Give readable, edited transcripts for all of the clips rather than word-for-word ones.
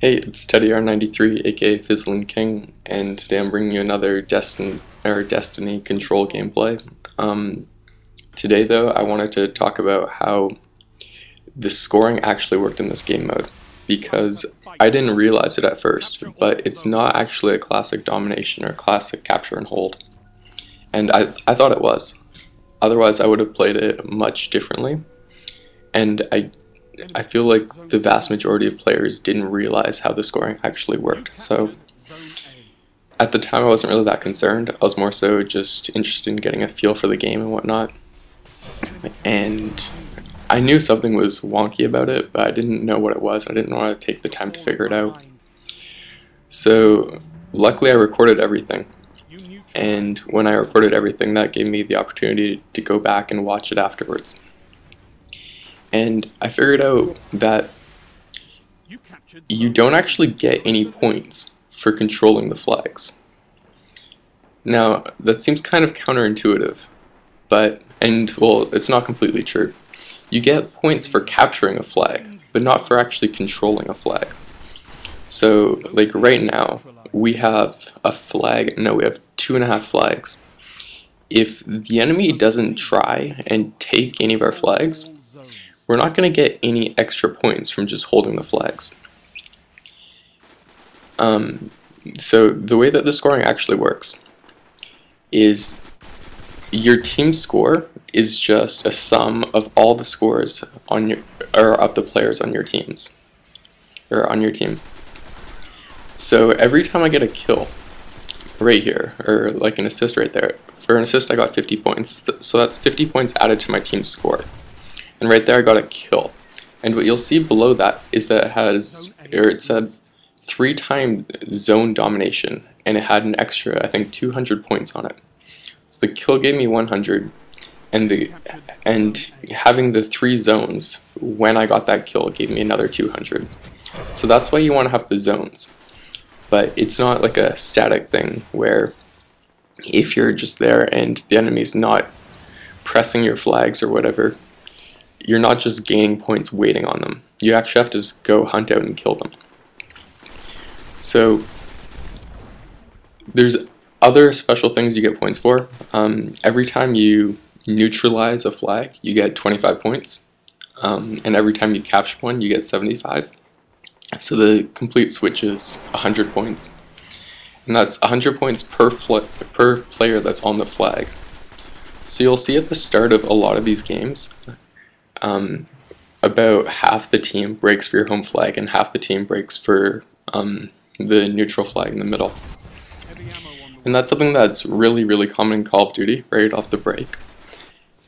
Hey, it's Teddy R93, aka Fizzling King, and today I'm bringing you another Destiny control gameplay. Today, though, I wanted to talk about how the scoring actually worked in this game mode, because I didn't realize it at first, but it's not actually a classic domination or classic capture and hold, and I thought it was. Otherwise, I would have played it much differently, and I feel like the vast majority of players didn't realize how the scoring actually worked. So at the time I wasn't really that concerned. I was more so just interested in getting a feel for the game and whatnot. And I knew something was wonky about it, but I didn't know what it was. I didn't want to take the time to figure it out. So luckily I recorded everything. And when I recorded everything, that gave me the opportunity to go back and watch it afterwards. And I figured out that you don't actually get any points for controlling the flags. Now, that seems kind of counterintuitive, well, it's not completely true. You get points for capturing a flag, but not for actually controlling a flag. So, like right now, we have a flag, no, we have 2.5 flags. If the enemy doesn't try and take any of our flags, we're not going to get any extra points from just holding the flags. So the way that the scoring actually works is your team score is just a sum of all the scores on your, or of the players on your teams, or on your team. So every time I get a kill right here, or like an assist right there, for an assist I got 50 points, so that's 50 points added to my team's score. And right there I got a kill. And what you'll see below that is that it said 3-time zone domination, and it had an extra, I think, 200 points on it. So the kill gave me 100, and having the 3 zones when I got that kill gave me another 200. So that's why you want to have the zones. But it's not like a static thing where if you're just there and the enemy's not pressing your flags or whatever, you're not just gaining points waiting on them. You actually have to just go hunt out and kill them. So there's other special things you get points for. Every time you neutralize a flag, you get 25 points. And every time you capture one, you get 75. So the complete switch is 100 points. And that's 100 points per player that's on the flag. So you'll see at the start of a lot of these games, about half the team breaks for your home flag and half the team breaks for the neutral flag in the middle. And that's something that's really common in Call of Duty right off the break.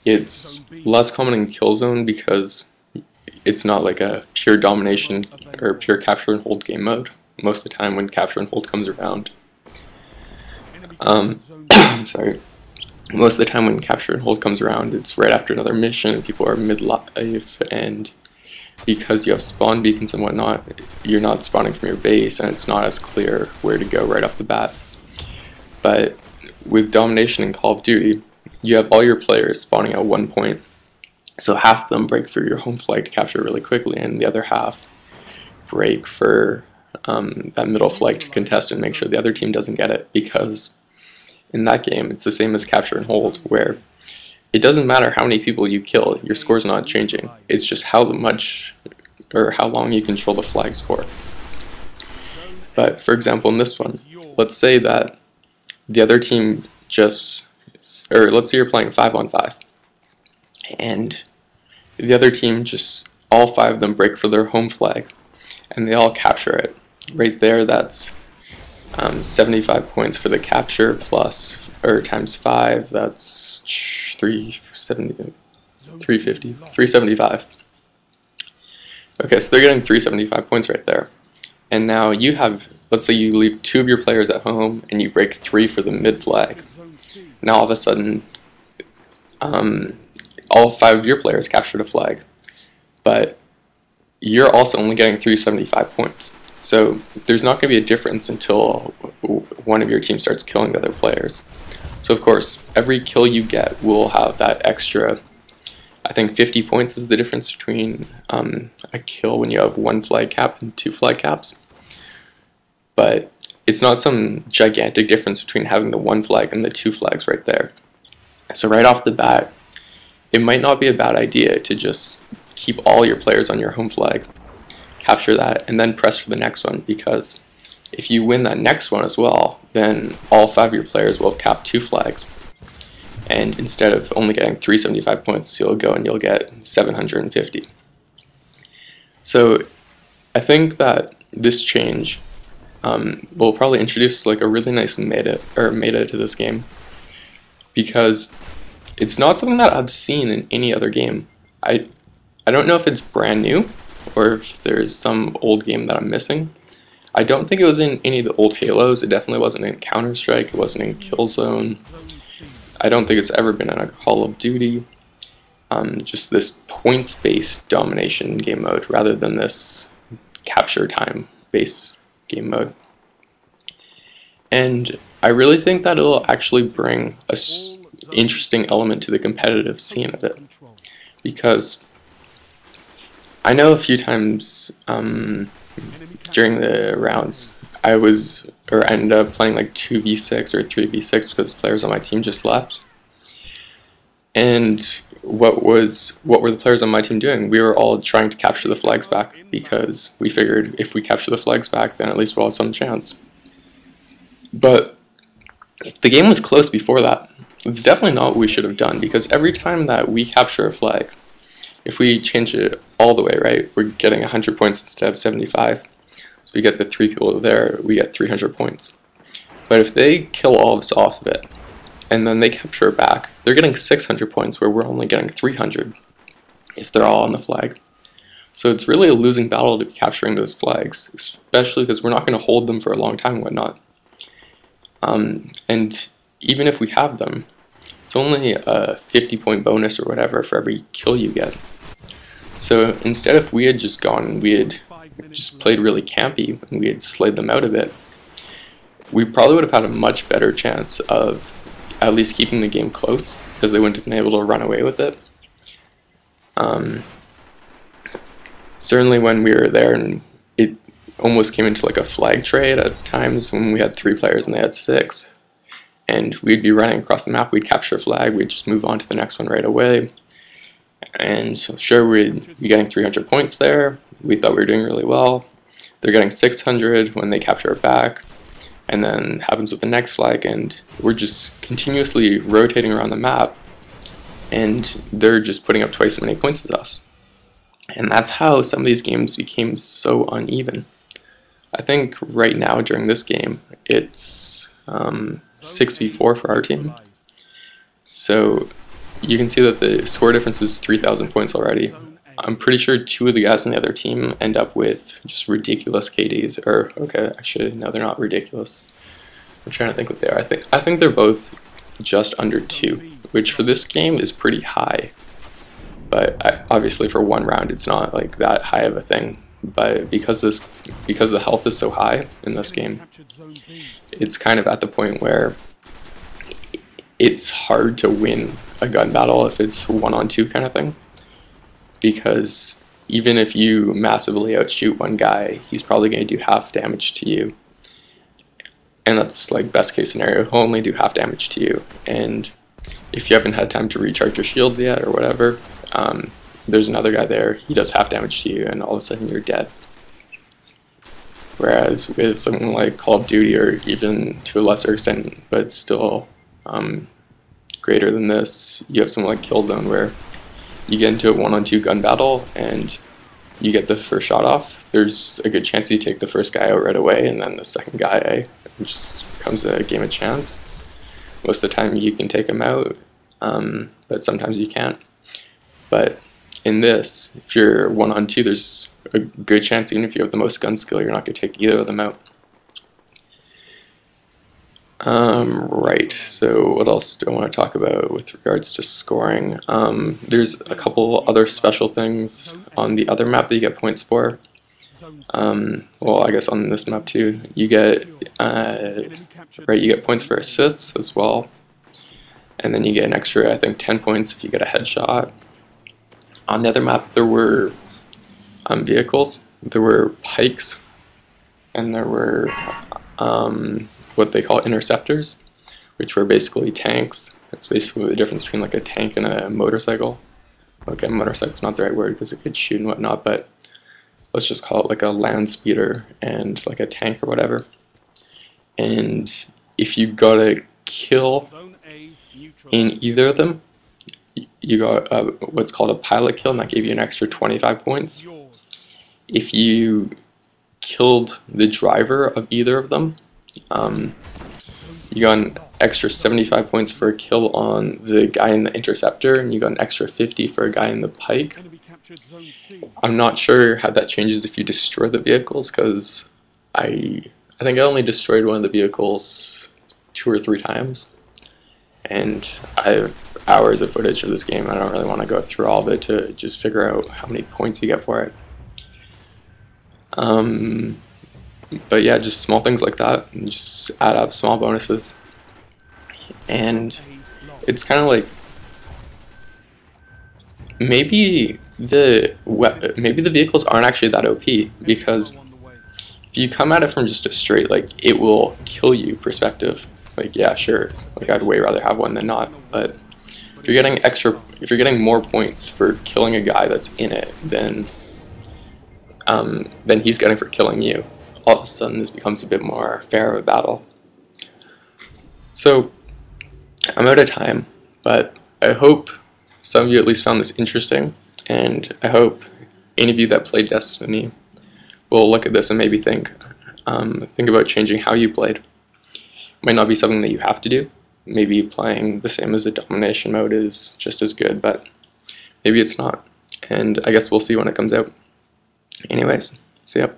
It's less common in Killzone because it's not like a pure domination or pure capture and hold game mode. Most of the time when capture and hold comes around, sorry. Most of the time when capture and hold comes around, it's right after another mission and people are mid-life, and because you have spawn beacons and whatnot, you're not spawning from your base and it's not as clear where to go right off the bat. But with Domination in Call of Duty, you have all your players spawning at one point, so half of them break for your home flag to capture really quickly, and the other half break for that middle flag to contest and make sure the other team doesn't get it, because in that game, it's the same as capture and hold, where it doesn't matter how many people you kill, your score's not changing. It's just how much or how long you control the flags for. But for example, in this one, let's say that the other team let's say you're playing 5-on-5, and the other team all 5 of them break for their home flag, and they all capture it. Right there, that's 75 points for the capture times 5, that's 375. Okay, so they're getting 375 points right there. And now you have, let's say you leave 2 of your players at home and you break 3 for the mid flag. Now all of a sudden, all 5 of your players captured a flag, but you're also only getting 375 points. So there's not going to be a difference until one of your team starts killing the other players. So of course, every kill you get will have that extra, I think 50 points is the difference between a kill when you have 1 flag cap and 2 flag caps. but it's not some gigantic difference between having the one flag and the two flags right there. So right off the bat, it might not be a bad idea to just keep all your players on your home flag, capture that, and then press for the next one, because if you win that next one as well, then all 5 of your players will have capped 2 flags. And instead of only getting 375 points, you'll go and you'll get 750. So I think that this change will probably introduce like a really nice meta to this game, because it's not something that I've seen in any other game. I don't know if it's brand new or if there's some old game that I'm missing. I don't think it was in any of the old Halos. It definitely wasn't in Counter-Strike. It wasn't in Killzone. I don't think it's ever been in a Call of Duty. Just this points-based domination game mode rather than this capture time-based game mode. And I really think that it'll actually bring an interesting element to the competitive scene of it, because I know a few times during the rounds I ended up playing like 2v6 or 3v6 because players on my team just left. And what were the players on my team doing? We were all trying to capture the flags back, because we figured if we capture the flags back, then at least we'll have some chance. But if the game was close before that, it's definitely not what we should have done, because every time that we capture a flag, if we change it all the way, right, we're getting 100 points instead of 75. So we get the 3 people there, we get 300 points. But if they kill all this off of it, and then they capture it back, they're getting 600 points where we're only getting 300 if they're all on the flag. So it's really a losing battle to be capturing those flags, especially because we're not going to hold them for a long time and whatnot. And even if we have them, it's only a 50-point bonus or whatever for every kill you get. So instead, if we had just gone and we had just played really campy and we had slayed them out of it, we probably would have had a much better chance of at least keeping the game close, because they wouldn't have been able to run away with it. Certainly when we were there, and it almost came into like a flag trade at times when we had 3 players and they had 6. And we'd be running across the map, we'd capture a flag, we'd just move on to the next one right away. And sure, we'd be getting 300 points there. We thought we were doing really well. They're getting 600 when they capture it back. And then happens with the next flag, and we're just continuously rotating around the map, and they're just putting up twice as many points as us. And that's how some of these games became so uneven. I think right now during this game, it's 6v4 for our team. So you can see that the score difference is 3,000 points already. I'm pretty sure 2 of the guys on the other team end up with just ridiculous KDs, or okay, actually no, they're not ridiculous. I'm trying to think what they are. I think they're both just under 2, which for this game is pretty high. But obviously for one round, it's not like that high of a thing. But because the health is so high in this game, it's kind of at the point where it's hard to win a gun battle if it's 1-on-2 kind of thing. Because even if you massively outshoot one guy, he's probably going to do half damage to you. And that's like best case scenario, he'll only do half damage to you. And if you haven't had time to recharge your shields yet or whatever, there's another guy there, he does half damage to you, and all of a sudden you're dead. Whereas with something like Call of Duty, or even to a lesser extent, but still greater than this, you have something like Killzone, where you get into a 1-on-2 gun battle and you get the first shot off. There's a good chance you take the first guy out right away, and then the second guy just becomes a game of chance. Most of the time you can take him out, but sometimes you can't. But in this, if you're 1-on-2, there's a good chance, even if you have the most gun skill, you're not going to take either of them out. Right, so what else do I want to talk about with regards to scoring? There's a couple other special things on the other map that you get points for. Well, I guess on this map too, you get you get points for assists as well, and then you get an extra, I think, 10 points if you get a headshot. On the other map, there were vehicles. There were pikes and there were what they call interceptors, which were basically tanks. It's basically the difference between like a tank and a motorcycle. Okay, motorcycle's not the right word because it could shoot and whatnot, but let's just call it like a land speeder and like a tank or whatever. And if you got a kill in either of them, you got what's called a pilot kill, and that gave you an extra 25 points. If you killed the driver of either of them, you got an extra 75 points for a kill on the guy in the interceptor, and you got an extra 50 for a guy in the pike. I'm not sure how that changes if you destroy the vehicles, because I think I only destroyed one of the vehicles 2 or 3 times, and I have hours of footage of this game. I don't really want to go through all of it to just figure out how many points you get for it. But yeah, just small things like that, and just add up small bonuses. And it's kind of like maybe the vehicles aren't actually that OP, because if you come at it from just a straight like it will kill you perspective, like yeah, sure, like I'd way rather have one than not. But if you're getting more points for killing a guy that's in it than he's getting for killing you, all of a sudden this becomes a bit more fair of a battle. So I'm out of time, but I hope some of you at least found this interesting, and I hope any of you that played Destiny will look at this and maybe think about changing how you played. It might not be something that you have to do. Maybe playing the same as the Domination mode is just as good, but maybe it's not. And I guess we'll see when it comes out. Anyways, see ya.